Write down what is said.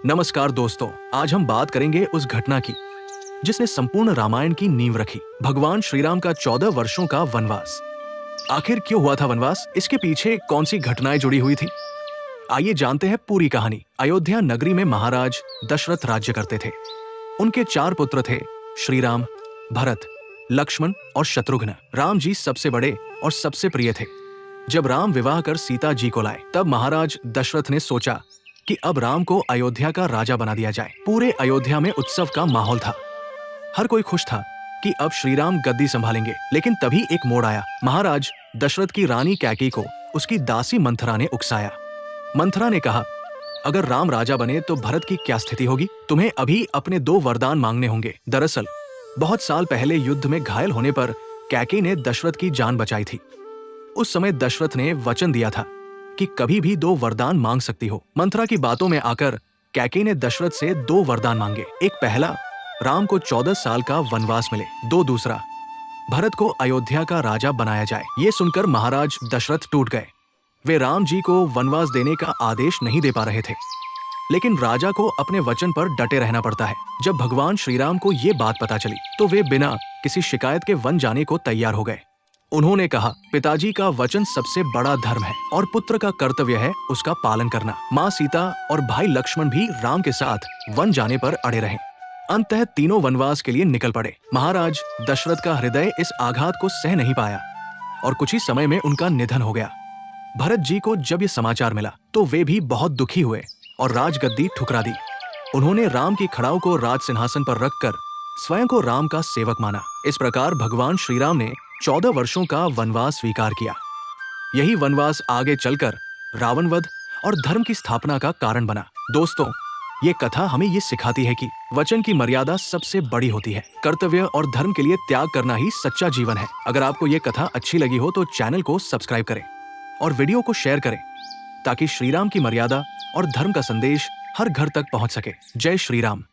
नमस्कार दोस्तों, आज हम बात करेंगे उस घटना की जिसने संपूर्ण रामायण की नींव रखी। भगवान श्री राम का 14 वर्षों का वनवास। आखिर क्यों हुआ था वनवास? इसके पीछे कौन सी घटनाएं जुड़ी हुई थी? आइए जानते हैं पूरी कहानी। अयोध्या नगरी में महाराज दशरथ राज्य करते थे। उनके 4 पुत्र थे, श्री राम, भरत, लक्ष्मण और शत्रुघ्न। राम जी सबसे बड़े और सबसे प्रिय थे। जब राम विवाह कर सीता जी को लाए, तब महाराज दशरथ ने सोचा कि अब राम को अयोध्या का राजा बना दिया जाए। पूरे अयोध्या में उत्सव का माहौल था। हर कोई खुश था कि अब श्री राम गद्दी संभालेंगे। लेकिन तभी एक मोड़ आया। महाराज दशरथ की रानी कैकेयी को उसकी दासी मंथरा ने उकसाया। मंथरा ने कहा, अगर राम राजा बने तो भरत की क्या स्थिति होगी? तुम्हें अभी अपने 2 वरदान मांगने होंगे। दरअसल बहुत साल पहले युद्ध में घायल होने पर कैकेयी ने दशरथ की जान बचाई थी। उस समय दशरथ ने वचन दिया था कि कभी भी 2 वरदान मांग सकती हो। मंथरा की बातों में आकर कैकेयी ने दशरथ से 2 वरदान मांगे। एक पहला, राम को 14 साल का वनवास मिले। दूसरा, भरत को अयोध्या का राजा बनाया जाए। ये सुनकर महाराज दशरथ टूट गए। वे राम जी को वनवास देने का आदेश नहीं दे पा रहे थे, लेकिन राजा को अपने वचन पर डटे रहना पड़ता है। जब भगवान श्री राम को ये बात पता चली तो वे बिना किसी शिकायत के वन जाने को तैयार हो गए। उन्होंने कहा, पिताजी का वचन सबसे बड़ा धर्म है और पुत्र का कर्तव्य है उसका पालन करना। माँ सीता और भाई लक्ष्मण भी राम के साथ वन जाने पर अड़े रहे। अंततः तीनों वनवास के लिए निकल पड़े। महाराज दशरथ का हृदय इस आघात को सह नहीं पाया और कुछ ही समय में उनका निधन हो गया। भरत जी को जब ये समाचार मिला तो वे भी बहुत दुखी हुए और राजगद्दी ठुकरा दी। उन्होंने राम की खड़ाऊ को राज सिंहासन पर रखकर स्वयं को राम का सेवक माना। इस प्रकार भगवान श्री राम ने 14 वर्षों का वनवास स्वीकार किया। यही वनवास आगे चलकर रावण वध और धर्म की स्थापना का कारण बना। दोस्तों, ये कथा हमें ये सिखाती है कि वचन की मर्यादा सबसे बड़ी होती है। कर्तव्य और धर्म के लिए त्याग करना ही सच्चा जीवन है। अगर आपको ये कथा अच्छी लगी हो तो चैनल को सब्सक्राइब करें और वीडियो को शेयर करें ताकि श्री राम की मर्यादा और धर्म का संदेश हर घर तक पहुंच सके। जय श्री राम।